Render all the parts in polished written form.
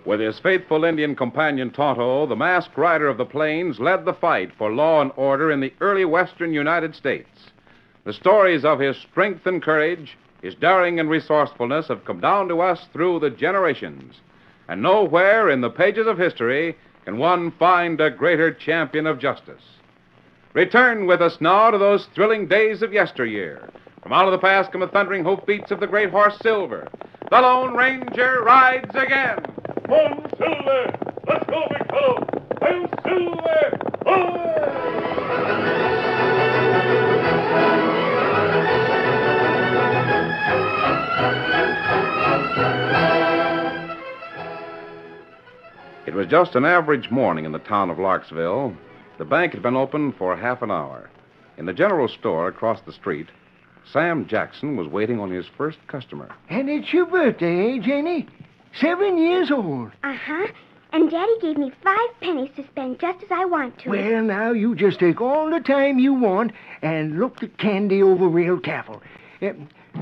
With his faithful Indian companion Tonto, the masked rider of the plains led the fight for law and order in the early western United States. The stories of his strength and courage, his daring and resourcefulness have come down to us through the generations. And nowhere in the pages of history can one find a greater champion of justice. Return with us now to those thrilling days of yesteryear. From out of the past come the thundering hoofbeats of the great horse Silver. The Lone Ranger rides again. Come on, Silver! Let's go, big fellow! I'm Silver! It was just an average morning in the town of Larksville. The bank had been open for half an hour. In the general store across the street, Sam Jackson was waiting on his first customer. And it's your birthday, eh, Janie? 7 years old. Uh-huh. And Daddy gave me 5 pennies to spend just as I want to. Well, now, you just take all the time you want and look the candy over real careful.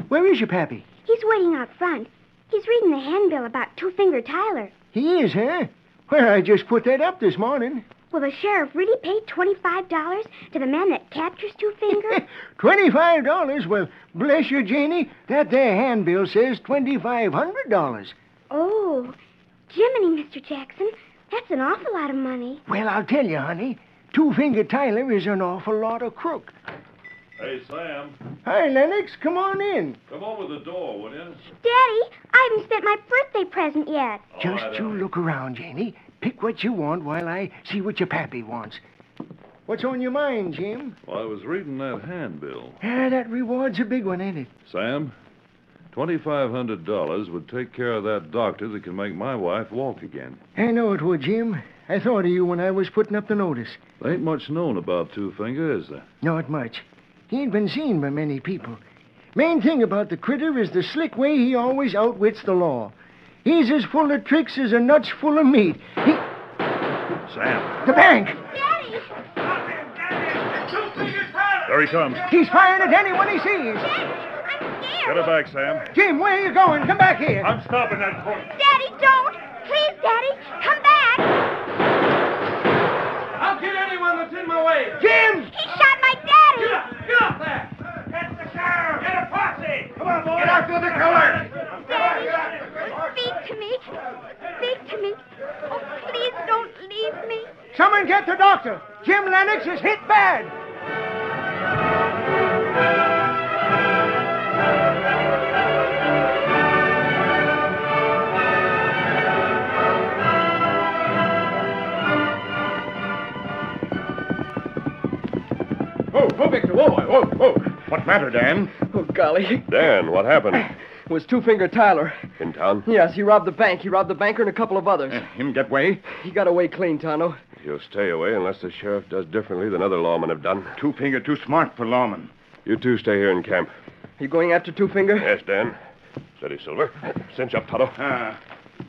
Where is your pappy? He's waiting out front. He's reading the handbill about Two-Finger Tyler. He is, huh? Well, I just put that up this morning. Will the sheriff really pay $25 to the man that captures Two-Finger? $25? Well, bless you, Janie. That there handbill says $2,500. Oh, Jiminy, Mr. Jackson. That's an awful lot of money. Well, I'll tell you, honey. Two-Finger Tyler is an awful lot of crook. Hey, Sam. Hi, Lennox. Come on in. Come over the door, will you? Daddy, I haven't spent my birthday present yet. Just you look around, Janie. Pick what you want while I see what your pappy wants. What's on your mind, Jim? Well, I was reading that handbill. That reward's a big one, ain't it? Sam, $2,500 would take care of that doctor that can make my wife walk again. I know it would, Jim. I thought of you when I was putting up the notice. There ain't much known about Two-Finger, is there? Not much. He ain't been seen by many people. Main thing about the critter is the slick way he always outwits the law. He's as full of tricks as a nut's full of meat. Sam. The bank! Daddy! There he comes. He's firing at anyone he sees. Daddy, I'm Get scared. her back, Sam. Jim, where are you going? Come back here. I'm stopping that court. Daddy, don't! Please, Daddy, come back! I'll kill anyone that's in my way. Jim! He shot my daddy! Get up there! Catch the sheriff! Get a posse! Come on, boys. Get out through the color. Daddy, speak to me. Speak to me. Oh, please don't leave me. Someone get the doctor. Jim Lennox is hit bad. Whoa, Victor. Whoa. What matter, Dan? Oh, golly. Dan, what happened? It was Two-Finger Tyler. In town? Yes, he robbed the bank. He robbed the banker and a couple of others. Him get way? He got away clean, Tonto. He'll stay away unless the sheriff does differently than other lawmen have done. Two-Finger too smart for lawman. You two stay here in camp. You going after Two-Finger? Yes, Dan. Steady, Silver. Cinch up, Tonto.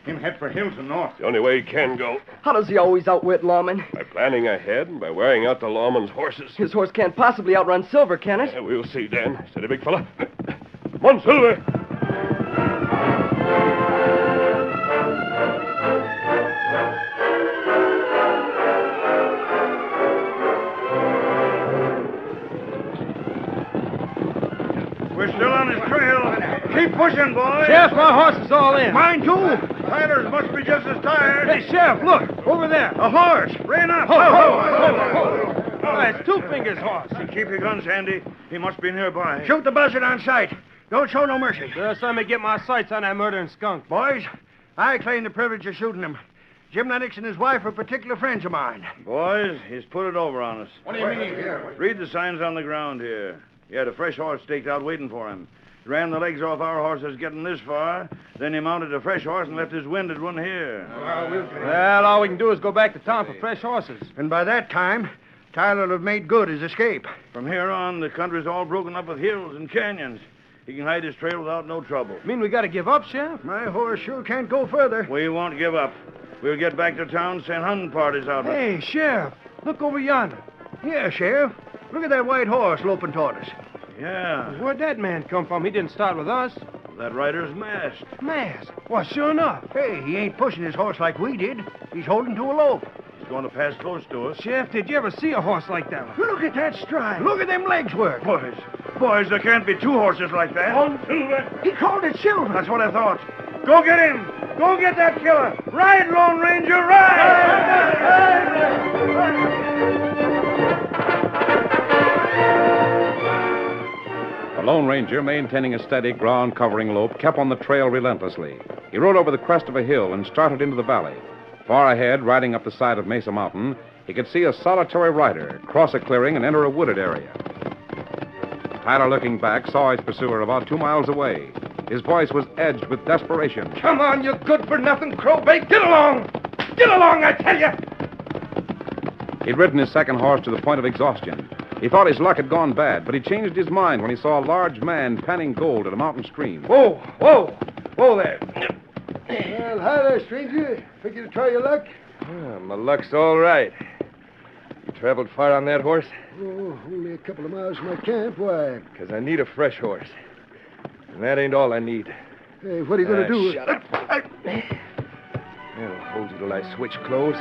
Him head for Hilton North. The only way he can go. How does he always outwit lawmen? By planning ahead and by wearing out the lawman's horses. His horse can't possibly outrun Silver, can it? Yeah, we'll see, Dan. Steady, big fella. Come on, Silver. We're still on his trail. Keep pushing, boys. Sheriff, my horse is all in. Mine, too. Tyler's must be just as tired. Hey, Sheriff, look. Over there. A horse. Rein up. It's Two-Finger's horse. Keep your guns handy. He must be nearby. Shoot the buzzard on sight. Don't show no mercy. Just let me get my sights on that murdering skunk. Boys, I claim the privilege of shooting him. Jim Lennox and his wife are particular friends of mine. Boys, he's put it over on us. What do you mean? Read the signs on the ground here. He had a fresh horse staked out waiting for him. He ran the legs off our horses getting this far. Then he mounted a fresh horse and left his winded one here. Well, all we can do is go back to town for fresh horses. And by that time, Tyler will have made good his escape. From here on, the country's all broken up with hills and canyons. He can hide his trail without no trouble. Mean we got to give up, Sheriff? My horse sure can't go further. We won't give up. We'll get back to town, send hunting parties out. Hey, Sheriff, look over yonder. Yeah, Sheriff. Look at that white horse loping toward us. Yeah. Where'd that man come from? He didn't start with us. That rider's masked. Mask? Well, sure enough. Hey, he ain't pushing his horse like we did. He's holding to a lope. He's going to pass close to us. Sheriff, did you ever see a horse like that one? Look at that stride. Look at them legs work. Boys, there can't be two horses like that. On Silver. He called it Silver. That's what I thought. Go get him! Go get that killer! Ride, Lone Ranger, ride! The Lone Ranger, maintaining a steady ground-covering lope, kept on the trail relentlessly. He rode over the crest of a hill and started into the valley. Far ahead, riding up the side of Mesa Mountain, he could see a solitary rider cross a clearing and enter a wooded area. Tyler, looking back, saw his pursuer about 2 miles away. His voice was edged with desperation. Come on, you good-for-nothing crowbait. Get along! Get along, I tell you! He'd ridden his second horse to the point of exhaustion. He thought his luck had gone bad, but he changed his mind when he saw a large man panning gold at a mountain stream. Whoa, whoa, whoa there. Well, hi there, stranger. Figure to try your luck? My luck's all right. You traveled far on that horse? Oh, only a couple of miles from my camp. Why? Because I need a fresh horse. And that ain't all I need. Hey, what are you going to do? Shut up. I'll hold you till I switch clothes.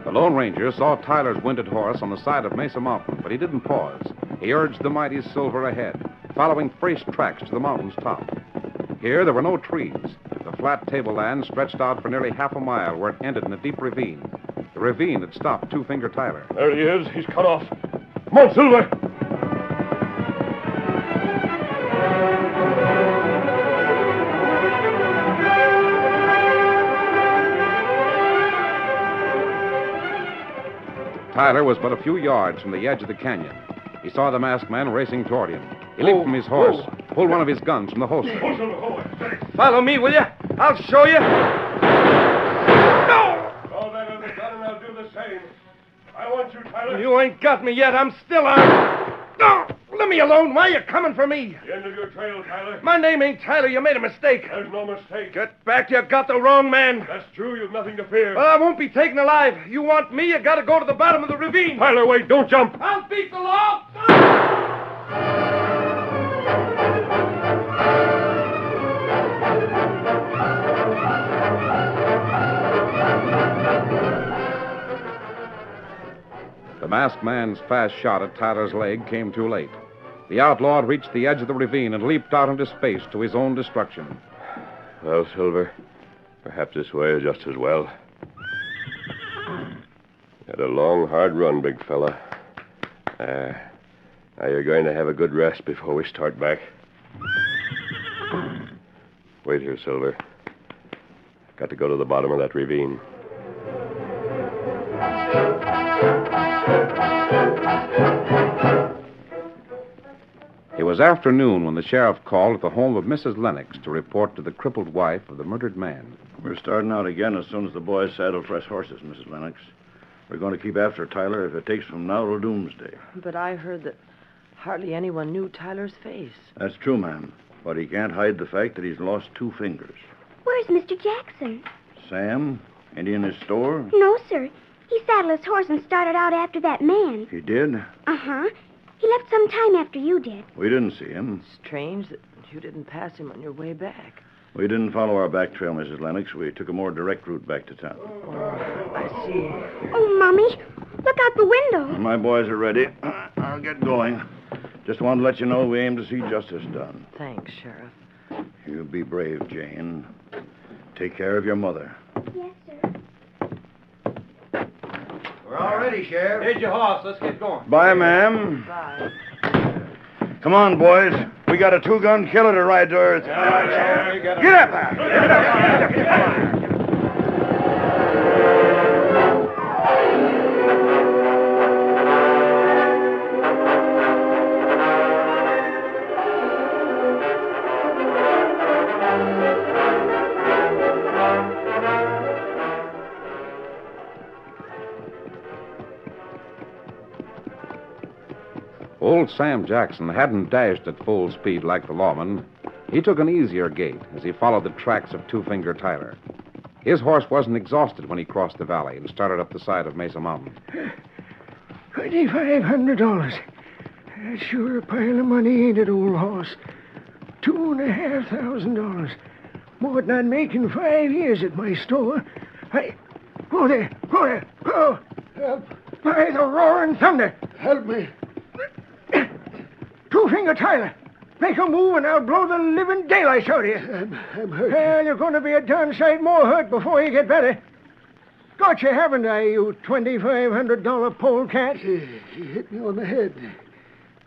The Lone Ranger saw Tyler's winded horse on the side of Mesa Mountain, but he didn't pause. He urged the mighty Silver ahead, following fresh tracks to the mountain's top. Here, there were no trees. The flat tableland stretched out for nearly half a mile where it ended in a deep ravine. The ravine had stopped Two Finger Tyler. There he is. He's cut off. Come on, Silver. Tyler was but a few yards from the edge of the canyon. He saw the masked man racing toward him. He leaped from his horse, pulled one of his guns from the holster. Go, Silver. Go away. Steady. Follow me, will you? I'll show you. No! Throw that other gun and I'll do the same. I want you, Tyler. You ain't got me yet. I'm still armed. No! Let me alone. Why are you coming for me? The end of your trail, Tyler. My name ain't Tyler. You made a mistake. There's no mistake. Get back. You got the wrong man. That's true. You've nothing to fear. Well, I won't be taken alive. You want me, you gotta go to the bottom of the ravine. Tyler, wait. Don't jump. I'll beat the law. The masked man's fast shot at Tyler's leg came too late. The outlaw had reached the edge of the ravine and leaped out into space to his own destruction. Well, Silver, perhaps this way is just as well. Had a long, hard run, big fella. Now you're going to have a good rest before we start back. Wait here, Silver. Got to go to the bottom of that ravine. It was afternoon when the sheriff called at the home of Mrs. Lennox to report to the crippled wife of the murdered man. We're starting out again as soon as the boys saddle fresh horses, Mrs. Lennox. We're going to keep after Tyler if it takes from now till doomsday. But I heard that hardly anyone knew Tyler's face. That's true, ma'am. But he can't hide the fact that he's lost 2 fingers. Where's Mr. Jackson? Sam? Ain't he in his store? No, sir. He saddled his horse and started out after that man. He did? Uh-huh. He left some time after you did. We didn't see him. Strange that you didn't pass him on your way back. We didn't follow our back trail, Mrs. Lennox. We took a more direct route back to town. I see. Oh, Mommy, look out the window. My boys are ready. I'll get going. Just wanted to let you know we aim to see justice done. Thanks, Sheriff. You be brave, Jane. Take care of your mother. Yes, sir. We're all ready, Sheriff. Here's your horse. Let's get going. Bye, ma'am. Bye. Come on, boys. We got a 2-gun killer to ride to Earth. Get up there. Old Sam Jackson hadn't dashed at full speed like the lawman. He took an easier gait as he followed the tracks of Two Finger Tyler. His horse wasn't exhausted when he crossed the valley and started up the side of Mesa Mountain. $2,500. That's sure a pile of money, ain't it, old horse? $2,500. More than I'd make in 5 years at my store. Whoa there. Oh, help. By the roaring thunder. Help me. Two-Finger Tyler. Make a move and I'll blow the living daylights out of you. I'm hurt. Well, you're going to be a darn sight more hurt before you get better. Got you, haven't I, you $2,500 polecat? He hit me on the head.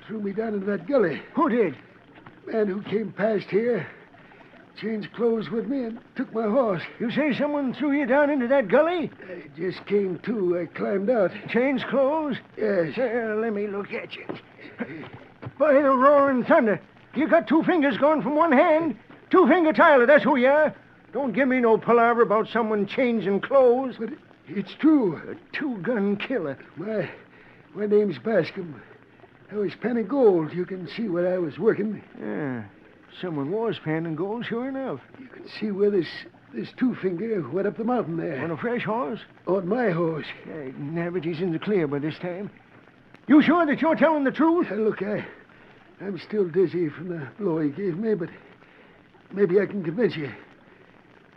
Threw me down into that gully. Who did? Man who came past here changed clothes with me and took my horse. You say someone threw you down into that gully? I just came to. I climbed out. Changed clothes? Yes. Let me look at you. By the roaring thunder. You got 2 fingers gone from one hand. Two-Finger Tyler, that's who you are. Don't give me no palaver about someone changing clothes. But it's true. A 2-gun killer. My name's Bascom. I was panning gold. You can see where I was working. Yeah. Someone was panning gold, sure enough. You can see where this Two-Finger went up the mountain there. On a fresh horse? On my horse. He's in the clear by this time. You sure that you're telling the truth? Look, I'm still dizzy from the blow he gave me, but maybe I can convince you.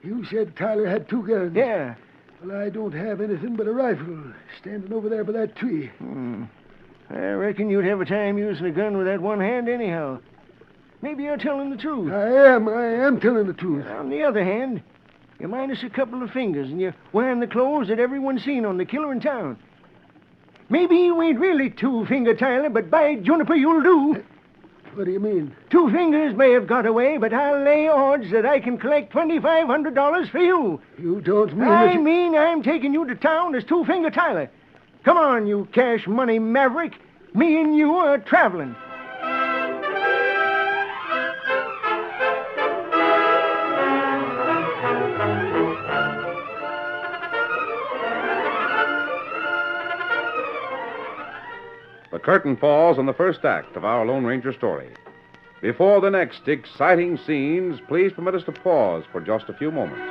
You said Tyler had 2 guns. Yeah. Well, I don't have anything but a rifle standing over there by that tree. I reckon you'd have a time using a gun with that one hand anyhow. Maybe you're telling the truth. I am telling the truth. On the other hand, you're minus a couple of fingers, and you're wearing the clothes that everyone's seen on the killer in town. Maybe you ain't really Two-Finger Tyler, but by Juniper, you'll do. What do you mean? 2 fingers may have got away, but I'll lay odds that I can collect $2,500 for you. You don't mean I mean I'm taking you to town as Two-Finger Tyler. Come on, you cash money maverick. Me and you are traveling. The curtain falls on the first act of our Lone Ranger story. Before the next exciting scenes, please permit us to pause for just a few moments.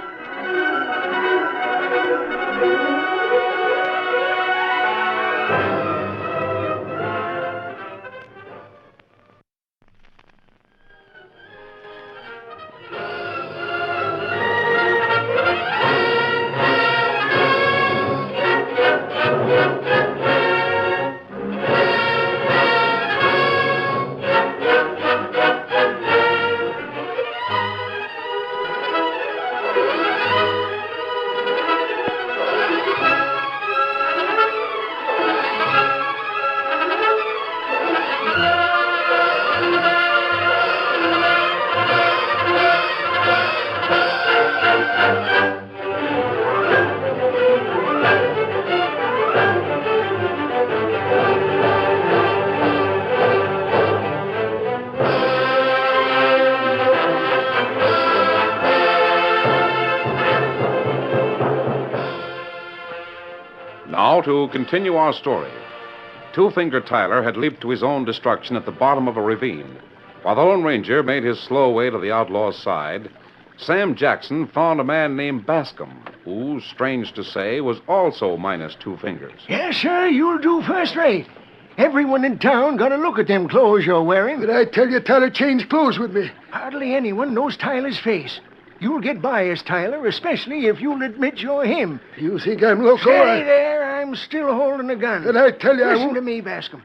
Now, to continue our story. Two-Finger Tyler had leaped to his own destruction at the bottom of a ravine. While the Lone Ranger made his slow way to the outlaw's side, Sam Jackson found a man named Bascom, who, strange to say, was also minus 2 fingers. Yes, sir, you'll do first rate. Everyone in town got a look at them clothes you're wearing. But I tell you, Tyler changed clothes with me. Hardly anyone knows Tyler's face. You'll get by as Tyler, especially if you'll admit you're him. You think I'm loco? Stay there. I'm still holding a gun. And I tell you, I Listen won't... to me, Bascom.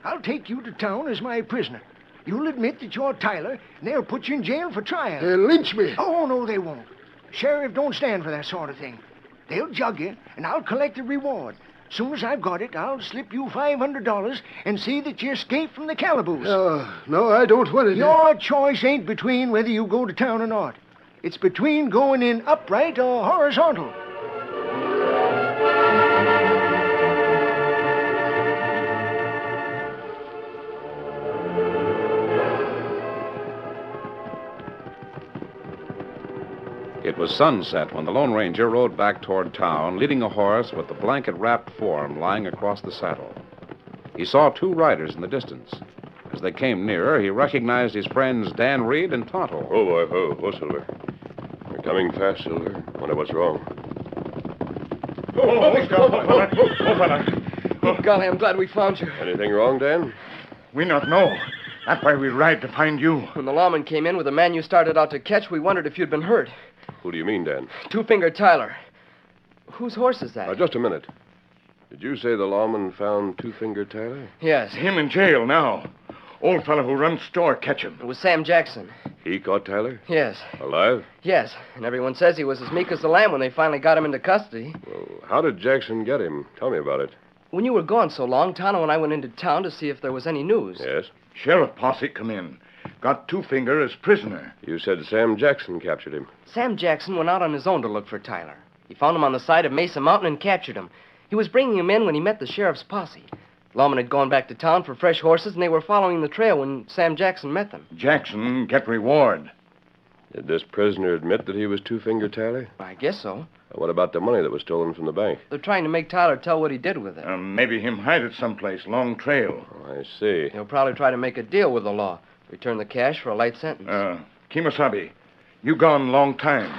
I'll take you to town as my prisoner. You'll admit that you're Tyler, and they'll put you in jail for trial. They'll lynch me. Oh, no, they won't. Sheriff don't stand for that sort of thing. They'll jug you, and I'll collect the reward. Soon as I've got it, I'll slip you $500 and see that you escape from the calaboose. No, I don't want it. Your choice ain't between whether you go to town or not. It's between going in upright or horizontal. It was sunset when the Lone Ranger rode back toward town, leading a horse with the blanket-wrapped form lying across the saddle. He saw 2 riders in the distance. As they came nearer, he recognized his friends Dan Reed and Tonto. Oh, boy. Oh, Silver. You're coming fast, Silver. Wonder what's wrong. Golly, I'm glad we found you. Anything wrong, Dan? We not know. That's why we ride to find you. When the lawman came in with the man you started out to catch, we wondered if you'd been hurt. Who do you mean, Dan? Two-Finger Tyler. Whose horse is that? Now, just a minute. Did you say the lawman found Two-Finger Tyler? Yes. Him in jail now. Old fellow who runs store catch him. It was Sam Jackson. He caught Tyler? Yes. Alive? Yes. And everyone says he was as meek as a lamb when they finally got him into custody. Well, how did Jackson get him? Tell me about it. When you were gone so long, Tonto and I went into town to see if there was any news. Yes? Sheriff posse come in. Got Two-Finger as prisoner. You said Sam Jackson captured him. Sam Jackson went out on his own to look for Tyler. He found him on the side of Mesa Mountain and captured him. He was bringing him in when he met the sheriff's posse. Lawman had gone back to town for fresh horses, and they were following the trail when Sam Jackson met them. Jackson get reward. Did this prisoner admit that he was Two-Finger Tyler? I guess so. What about the money that was stolen from the bank? They're trying to make Tyler tell what he did with it. Maybe him hide it someplace, long trail. Oh, I see. He'll probably try to make a deal with the law. Return the cash for a light sentence. Kemosabe, you gone long time.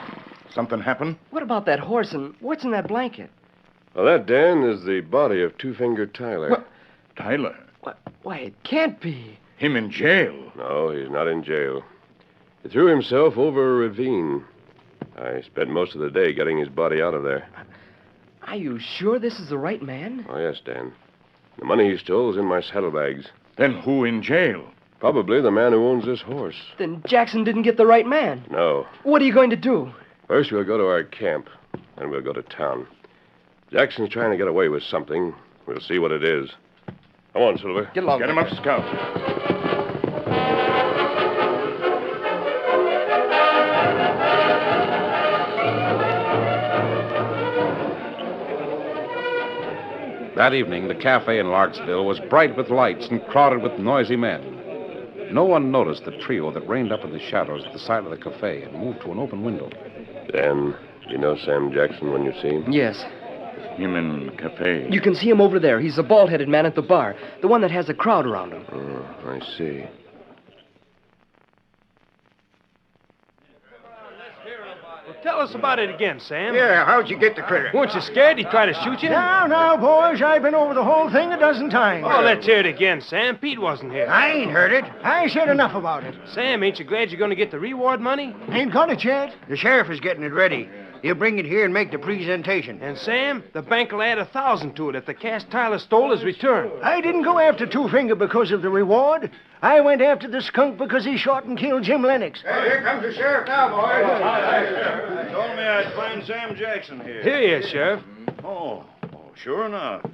Something happen? What about that horse and what's in that blanket? Well, that, Dan, is the body of Two-Finger Tyler. What? Tyler? What? Why, it can't be. Him in jail? No, he's not in jail. He threw himself over a ravine. I spent most of the day getting his body out of there. Are you sure this is the right man? Oh, yes, Dan. The money he stole is in my saddlebags. Then who in jail? Probably the man who owns this horse. Then Jackson didn't get the right man. No. What are you going to do? First, we'll go to our camp, then we'll go to town. Jackson's trying to get away with something. We'll see what it is. Come on, Silver. Get along. Get him up, Scout. That evening, the cafe in Larksville was bright with lights and crowded with noisy men. No one noticed the trio that reined up in the shadows at the side of the cafe and moved to an open window. Dan, you know Sam Jackson when you see him? Yes. Him in cafe. You can see him over there. He's the bald-headed man at the bar. The one that has a crowd around him. Oh, I see. Tell us about it again, Sam. Yeah, how'd you get the critter? Weren't you scared he'd try to shoot you? Now, boys, I've been over the whole thing a dozen times. Oh, let's hear it again, Sam. Pete wasn't here. I ain't heard it. I said enough about it. Sam, ain't you glad you're going to get the reward money? Ain't got it yet. The sheriff is getting it ready. He'll bring it here and make the presentation. And, Sam, the bank will add 1,000 to it if the cash Tyler stole is returned. I didn't go after Two-Finger because of the reward. I went after the skunk because he shot and killed Jim Lennox. Hey, here comes the sheriff now, boys. Told me I'd find Sam Jackson here. Here he is, Sheriff. Oh, sure enough.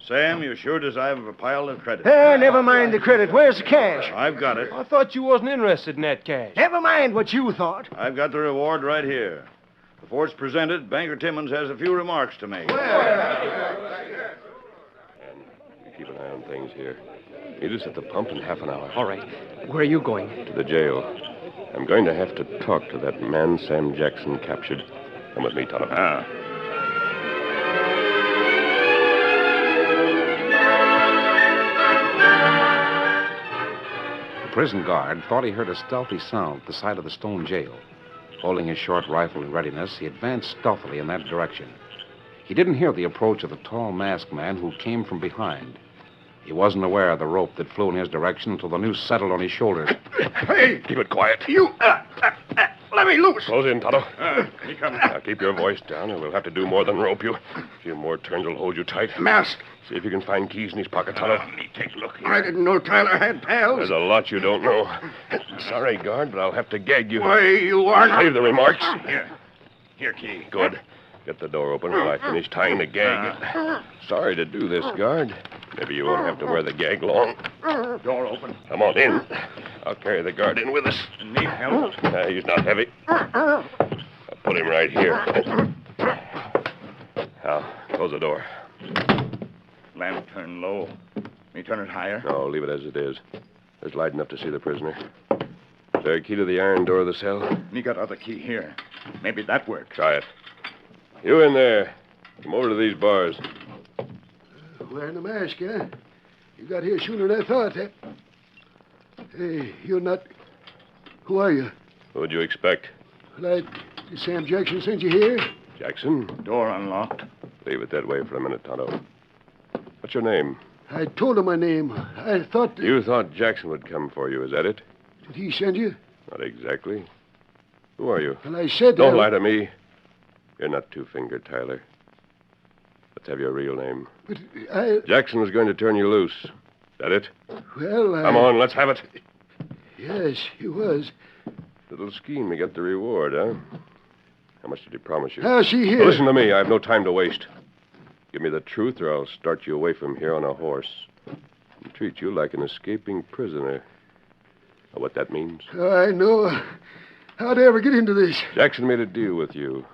Sam, you sure deserve a pile of credit. Never mind the credit. Where's the cash? I've got it. I thought you wasn't interested in that cash. Never mind what you thought. I've got the reward right here. Before it's presented, Banker Timmons has a few remarks to make. And keep an eye on things here. Meet us at the pump in half an hour. All right. Where are you going? To the jail. I'm going to have to talk to that man Sam Jackson captured. Come with me, Tonto. The prison guard thought he heard a stealthy sound at the side of the stone jail. Holding his short rifle in readiness, he advanced stealthily in that direction. He didn't hear the approach of the tall masked man who came from behind. He wasn't aware of the rope that flew in his direction until the noose settled on his shoulders. Hey! Keep it quiet. You, let me loose. Close in, Tonto. He comes. Now, keep your voice down, or we'll have to do more than rope you. A few more turns will hold you tight. Mask. See if you can find keys in his pocket, Tonto. Let me take a look here. I didn't know Tyler had pals. There's a lot you don't know. Sorry, guard, but I'll have to gag you. Why, you are not... Save the remarks. Here, key. Good. Get the door open while I finish tying the gag. Sorry to do this, guard. Maybe you won't have to wear the gag long. Door open. Come on in. I'll carry the guard in with us. Need help? He's not heavy. I'll put him right here. Now, close the door. Lamp turned low. Me turn it higher? No, leave it as it is. There's light enough to see the prisoner. Is there a key to the iron door of the cell? Me got other key here. Maybe that works. Try it. You in there. Come over to these bars. Wearing a mask, huh? You got here sooner than I thought. Hey, you're not... Who are you? Who'd you expect? Well, I Did Sam Jackson send you here? Jackson? Door unlocked. Leave it that way for a minute, Tonto. What's your name? I told him my name. I thought... You thought Jackson would come for you, is that it? Did he send you? Not exactly. Who are you? Well, I said... Don't lie to me. You're not Two-Finger Tyler. Let's have your real name. But I... Jackson was going to turn you loose. Is that it? Well, Come on, let's have it. Yes, he was. Little scheme to get the reward, huh? How much did he promise you? Now, see here. Well, listen to me. I have no time to waste. Give me the truth, or I'll start you away from here on a horse and treat you like an escaping prisoner. Know what that means? I know. How'd I ever get into this? Jackson made a deal with you.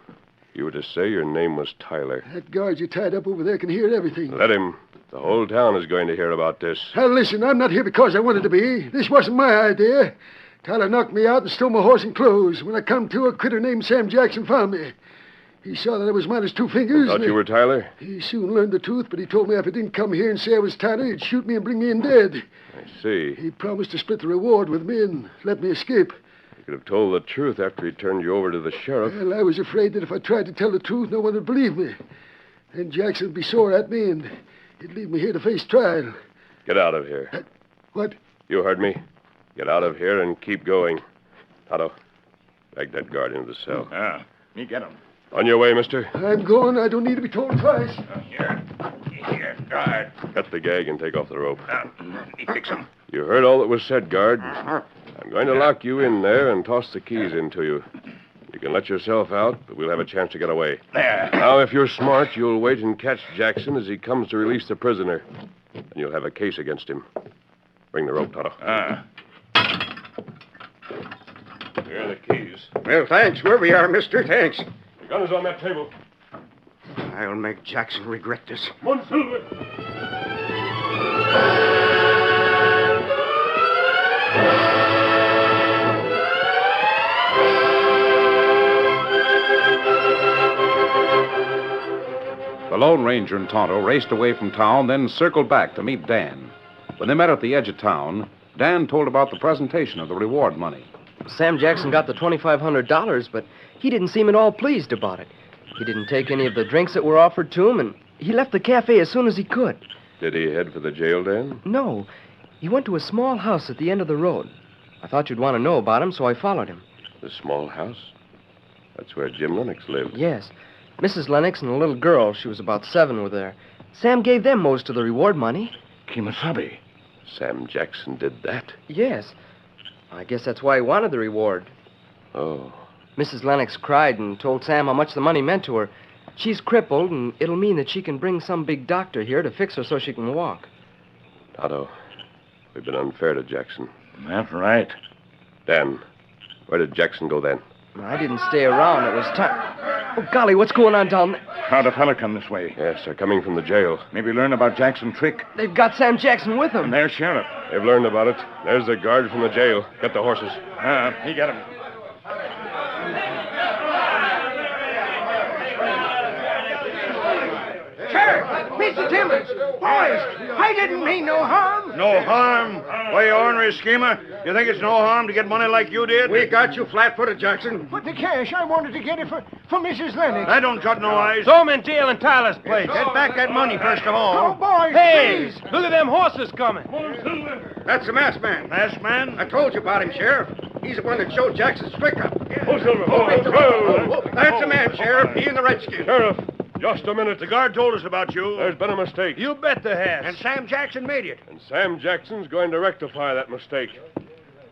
You were to say your name was Tyler. That guard you tied up over there can hear everything. Let him. The whole town is going to hear about this. Now, listen, I'm not here because I wanted to be. This wasn't my idea. Tyler knocked me out and stole my horse and clothes. When I come to, a critter named Sam Jackson found me. He saw that I was minus 2 fingers. Thought you were Tyler? He soon learned the truth, but he told me if I didn't come here and say I was Tyler, he'd shoot me and bring me in dead. I see. He promised to split the reward with me and let me escape. You could have told the truth after he turned you over to the sheriff. Well, I was afraid that if I tried to tell the truth, no one would believe me. Then Jackson would be sore at me, and he'd leave me here to face trial. Get out of here. What? You heard me. Get out of here and keep going. Tonto, drag that guard into the cell. Yeah, me get him. On your way, mister. I'm going. I don't need to be told twice. Here, guard. Cut the gag and take off the rope. Me fix him. You heard all that was said, guard. I'm going to lock you in there and toss the keys into you. You can let yourself out, but we'll have a chance to get away. There. Now, if you're smart, you'll wait and catch Jackson as he comes to release the prisoner. And you'll have a case against him. Bring the rope, Tonto. Here are the keys. Well, thanks. Where we are, mister. Thanks. The gun is on that table. I'll make Jackson regret this. One silver. The Lone Ranger and Tonto raced away from town, then circled back to meet Dan. When they met at the edge of town, Dan told about the presentation of the reward money. Sam Jackson got the $2,500, but he didn't seem at all pleased about it. He didn't take any of the drinks that were offered to him, and he left the cafe as soon as he could. Did he head for the jail, Dan? No. He went to a small house at the end of the road. I thought you'd want to know about him, so I followed him. The small house? That's where Jim Lennox lived. Yes. Mrs. Lennox and a little girl, she was about 7, were there. Sam gave them most of the reward money. Kimasabi. Sam Jackson did that? Yes. I guess that's why he wanted the reward. Oh. Mrs. Lennox cried and told Sam how much the money meant to her. She's crippled, and it'll mean that she can bring some big doctor here to fix her so she can walk. Tonto, we've been unfair to Jackson. That's right. Dan, where did Jackson go then? I didn't stay around. It was time. Oh, golly, what's going on down there? How'd a fella come this way? Yes, they're coming from the jail. Maybe learn about Jackson's trick. They've got Sam Jackson with them. And there's Sheriff. They've learned about it. There's the guard from the jail. Get the horses. He got him. Sheriff, Mr. Timmons, boys, I didn't mean no harm. No harm? Why, you ornery schemer? You think it's no harm to get money like you did? We got you flat-footed, Jackson. But the cash, I wanted to get it for Mrs. Lennox. I don't cut no eyes. Throw him in jail in Tyler's place. Get back that money first of Oh, all. boys, Hey, please. look at them horses coming. That's the masked man. Masked man? I told you about him, Sheriff. He's the one that showed Jackson's trick up. Oh, Silver. That's the man, Sheriff. He and the redskin. Sheriff, just a minute. The guard told us about you. There's been a mistake. You bet there has. And Sam Jackson made it. And Sam Jackson's going to rectify that mistake.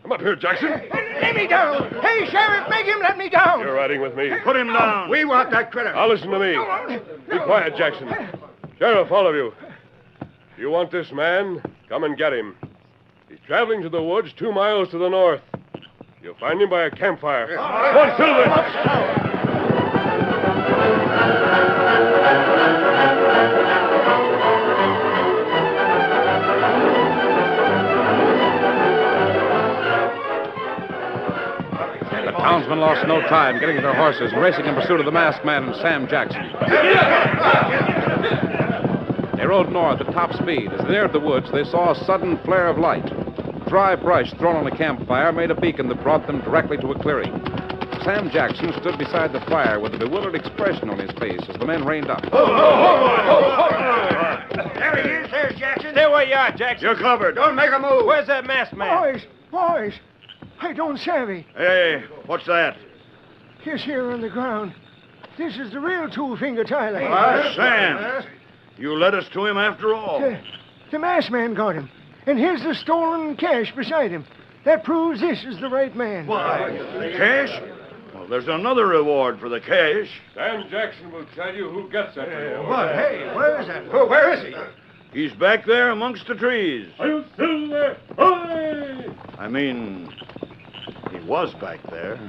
Come up here, Jackson. Let me down. Hey, Sheriff, make him let me down. You're riding with me. Put him down. We want that critter. Now listen to me. Be quiet, Jackson. Sheriff, all of you. If you want this man, come and get him. He's traveling to the woods 2 miles to the north. You'll find him by a campfire. Come on, Silver. The townsmen lost no time getting to their horses and racing in pursuit of the masked man and Sam Jackson. They rode north at top speed. As they neared the woods, they saw a sudden flare of light. Dry brush thrown on a campfire made a beacon that brought them directly to a clearing. Sam Jackson stood beside the fire with a bewildered expression on his face as the men reined up. There he is. There's Jackson. Stay where you are, Jackson. You're covered. Don't make a move. Where's that masked man? Boys, I don't savvy. Hey, what's that? He's here on the ground. This is the real two-finger Tyler. Sam. You led us to him after all. The masked man got him. And here's the stolen cash beside him. That proves this is the right man. Why? The cash? Well, there's another reward for the cash. Sam Jackson will tell you who gets that reward. What? Hey, where is that? Where is he? He's back there amongst the trees. Are you still there? Hurry! I mean, he was back there.